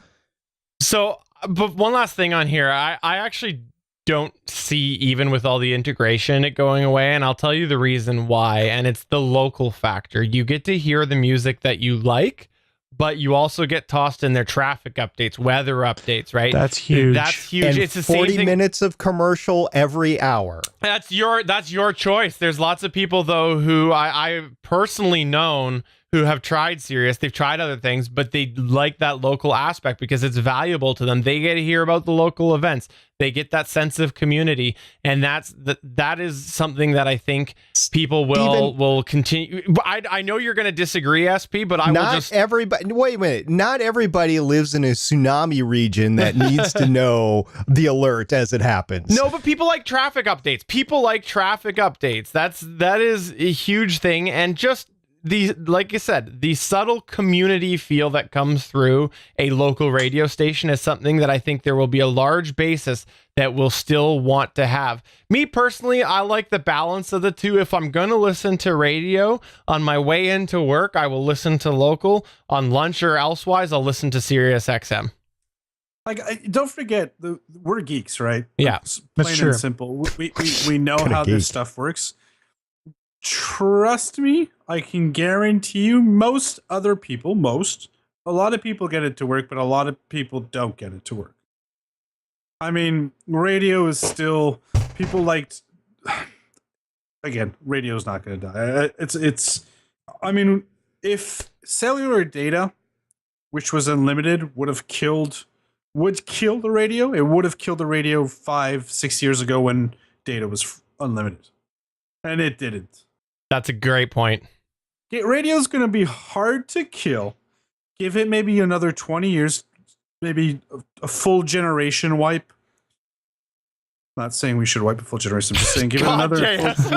So, but one last thing on here. I actually don't see, even with all the integration, it going away, and I'll tell you the reason why, and it's the local factor. You get to hear the music that you like, but you also get tossed in their traffic updates, weather updates, right? That's huge. That's huge. And it's the 40 same thing. minutes of commercial every hour. That's your choice. There's lots of people, though, who I've personally known who have tried Sirius. They've tried other things, but they like that local aspect because it's valuable to them. They get to hear about the local events. They get that sense of community, and that is something that I think people will continue. I know you're going to disagree, SP, but everybody. Wait a minute. Not everybody lives in a tsunami region that needs to know the alert as it happens. No, but people like traffic updates. That is a huge thing, and just like you said, the subtle community feel that comes through a local radio station is something that I think there will be a large basis that will still want to have. Me personally, I like the balance of the two. If I'm going to listen to radio on my way into work, I will listen to local. On lunch or elsewise, I'll listen to Sirius XM. Like, don't forget, we're geeks, right? Yeah, plain and simple. We know how this stuff works. Trust me, I can guarantee you a lot of people get it to work, but a lot of people don't get it to work. I mean, radio is still, people liked, again, radio's not going to die. I mean, if cellular data, which was unlimited, would kill the radio, it would have killed the radio 5-6 years ago when data was unlimited. And it didn't. That's a great point. Radio's going to be hard to kill. Give it maybe another 20 years, maybe a full generation wipe. I'm not saying we should wipe a full generation. I'm just saying give it another. Just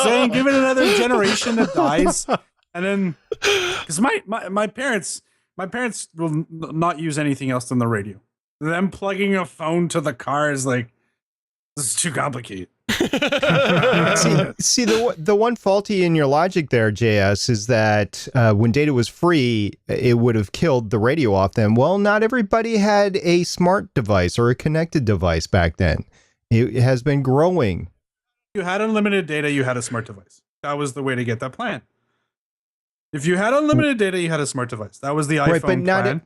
saying give it another generation that dies, and then because my parents will not use anything else than the radio. Them plugging a phone to the car is like, this is too complicated. See the one faulty in your logic there, JS, is that when data was free, it would have killed the radio off then. Well, not everybody had a smart device or a connected device back then. It has been growing. You had unlimited data, you had a smart device. That was the way to get that plan. If you had unlimited data, you had a smart device. That was the iPhone plan.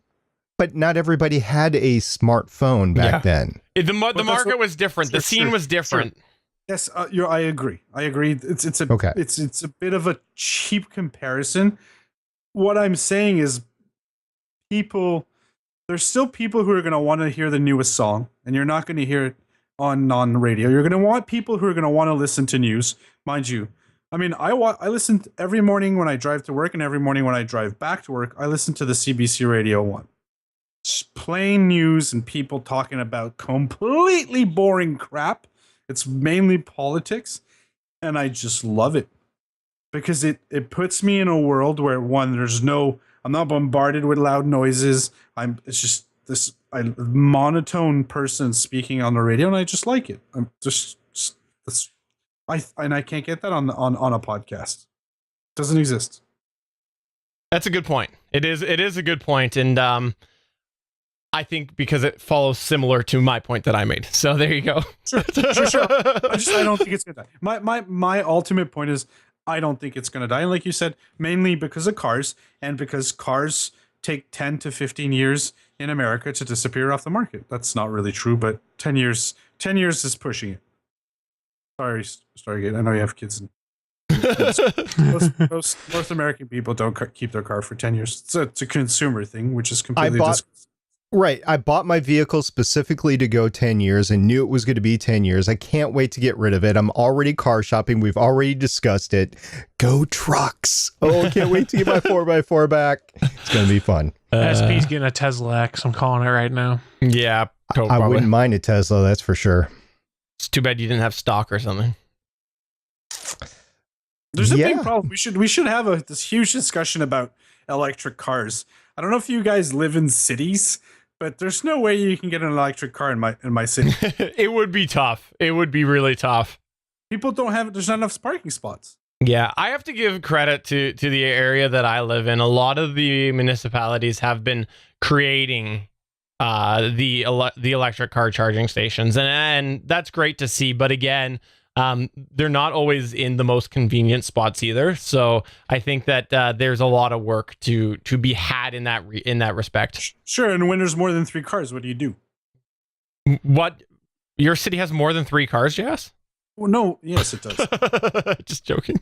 But not everybody had a smartphone back then. The market was different. The scene was different. Sure. Yes, I agree. It's a bit of a cheap comparison. What I'm saying is, there's still people who are going to want to hear the newest song, and you're not going to hear it on radio. You're going to want people who are going to want to listen to news, mind you. I mean, I listen every morning when I drive to work, and every morning when I drive back to work, I listen to the CBC Radio 1. Just plain news and people talking about completely boring crap. It's mainly politics, and I just love it because it puts me in a world where I'm not bombarded with loud noises. It's just this monotone person speaking on the radio, and I just like it. I can't get that on a podcast. It doesn't exist. That's a good point. It is a good point, and I think because it follows similar to my point that I made. So there you go. Sure. I don't think it's gonna die. My ultimate point is I don't think it's gonna die. And like you said, mainly because of cars, and because cars take 10 to 15 years in America to disappear off the market. That's not really true, but 10 years is pushing it. Sorry, Stargate. I know you have kids. most North American people don't keep their car for 10 years. It's a consumer thing, which is completely Right. I bought my vehicle specifically to go 10 years and knew it was going to be 10 years. I can't wait to get rid of it. I'm already car shopping. We've already discussed it. Go trucks. Oh, I can't wait to get my 4x4 back. It's going to be fun. SP's getting a Tesla X. I'm calling it right now. Yeah. I wouldn't mind a Tesla. That's for sure. It's too bad you didn't have stock or something. There's a big problem. We should have this huge discussion about electric cars. I don't know if you guys live in cities, but there's no way you can get an electric car in my city. It would be tough. It would be really tough. People don't have. There's not enough parking spots. Yeah, I have to give credit to the area that I live in. A lot of the municipalities have been creating the electric car charging stations, and that's great to see. But again, they're not always in the most convenient spots either. So I think that there's a lot of work to be had in that respect. Sure, and when there's more than 3 cars, what do you do? What? Your city has more than 3 cars, Jess? Well, no. Yes, it does. Just joking.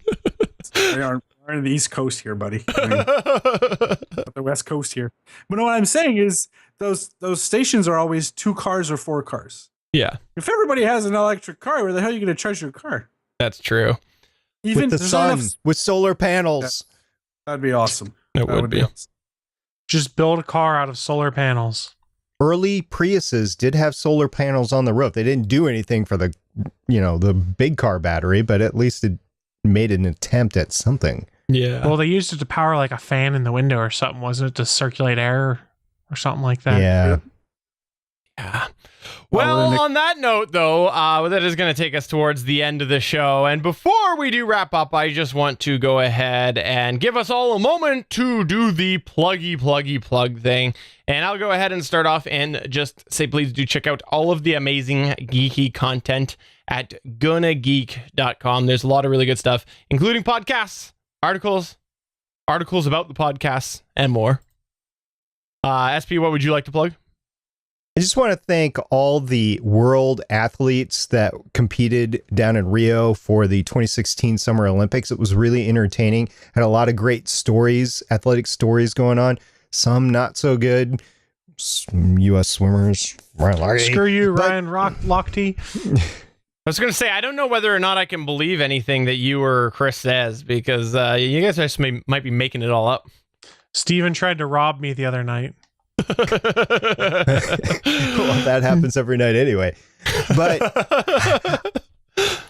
We are on the East Coast here, buddy. The West Coast here. But no, what I'm saying is those stations are always 2 cars or 4 cars. Yeah. If everybody has an electric car, where the hell are you going to charge your car? That's true. Even with the sun, with solar panels. That'd be awesome. It would be. Awesome. Just build a car out of solar panels. Early Priuses did have solar panels on the roof. They didn't do anything for the big car battery, but at least it made an attempt at something. Yeah. Well, they used it to power like a fan in the window or something, wasn't it? To circulate air or something like that. Yeah. Yeah. Well, on that note, though, that is going to take us towards the end of the show. And before we do wrap up, I just want to go ahead and give us all a moment to do the plug thing. And I'll go ahead and start off and just say, please do check out all of the amazing geeky content at GonnaGeek.com. There's a lot of really good stuff, including podcasts, articles about the podcasts, and more. SP, what would you like to plug? I just want to thank all the world athletes that competed down in Rio for the 2016 Summer Olympics. It was really entertaining. Had a lot of great stories, athletic stories going on. Some not so good. U.S. swimmers. Screw you, Ryan Lochte. I was going to say, I don't know whether or not I can believe anything that you or Chris says, because you guys just might be making it all up. Steven tried to rob me the other night. Well, that happens every night anyway. But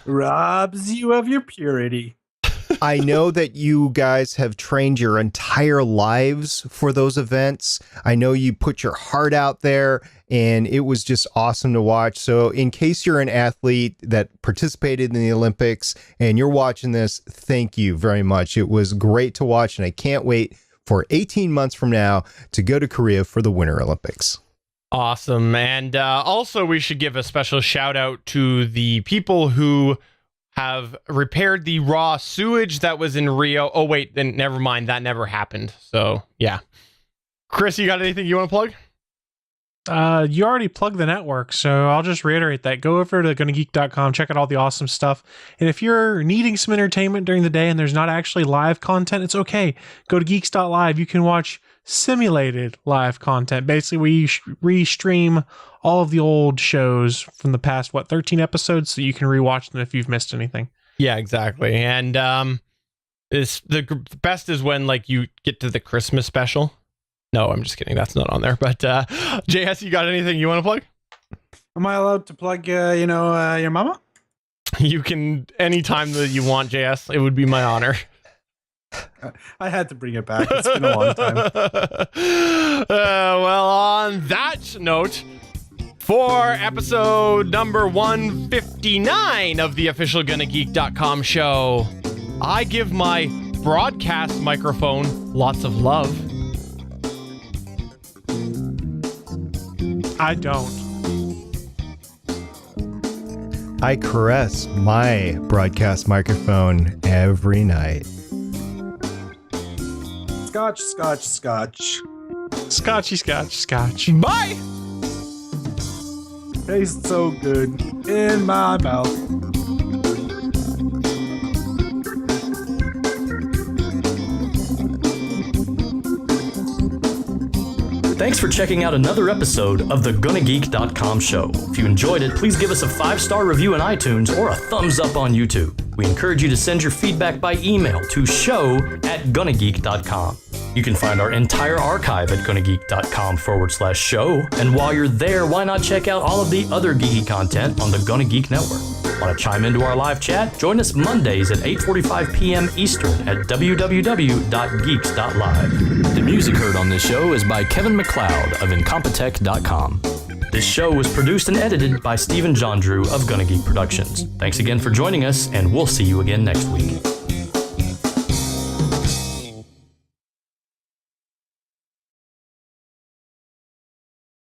robs you of your purity. I know that you guys have trained your entire lives for those events. I know you put your heart out there, and it was just awesome to watch. So in case you're an athlete that participated in the Olympics and you're watching this, thank you very much. It was great to watch, and I can't wait for 18 months from now to go to Korea for the Winter Olympics. Awesome. And also, we should give a special shout out to the people who have repaired the raw sewage that was in Rio. Oh, wait, then never mind. That never happened. So, yeah. Chris, you got anything you want to plug? You already plugged the network, so I'll just reiterate that. Go over to GonnaGeek.com, check out all the awesome stuff. And if you're needing some entertainment during the day and there's not actually live content, it's okay. Go to geeks.live. You can watch simulated live content. Basically, we restream all of the old shows from the past, 13 episodes, so you can rewatch them if you've missed anything. Yeah, exactly. And the best is when you get to the Christmas special. No, I'm just kidding. That's not on there. But JS, you got anything you want to plug? Am I allowed to plug, your mama? You can anytime that you want, JS. It would be my honor. I had to bring it back. It's been a long time. Well, on that note, for episode number 159 of the official GonnaGeek.com show, I give my broadcast microphone lots of love. I don't. I caress my broadcast microphone every night. Scotch, scotch, scotch. Scotchy, scotch, scotch. Bye! Tastes so good in my mouth. Thanks for checking out another episode of the GonnaGeek.com show. If you enjoyed it, please give us a 5-star review in iTunes or a thumbs up on YouTube. We encourage you to send your feedback by email to show@GonnaGeek.com. You can find our entire archive at GonnaGeek.com/show. And while you're there, why not check out all of the other geeky content on the GonnaGeek Network? Want to chime into our live chat? Join us Mondays at 8:45 p.m. Eastern at www.geeks.live. The music heard on this show is by Kevin MacLeod of Incompetech.com. This show was produced and edited by Stephen Jondrew of GonnaGeek Productions. Thanks again for joining us, and we'll see you again next week.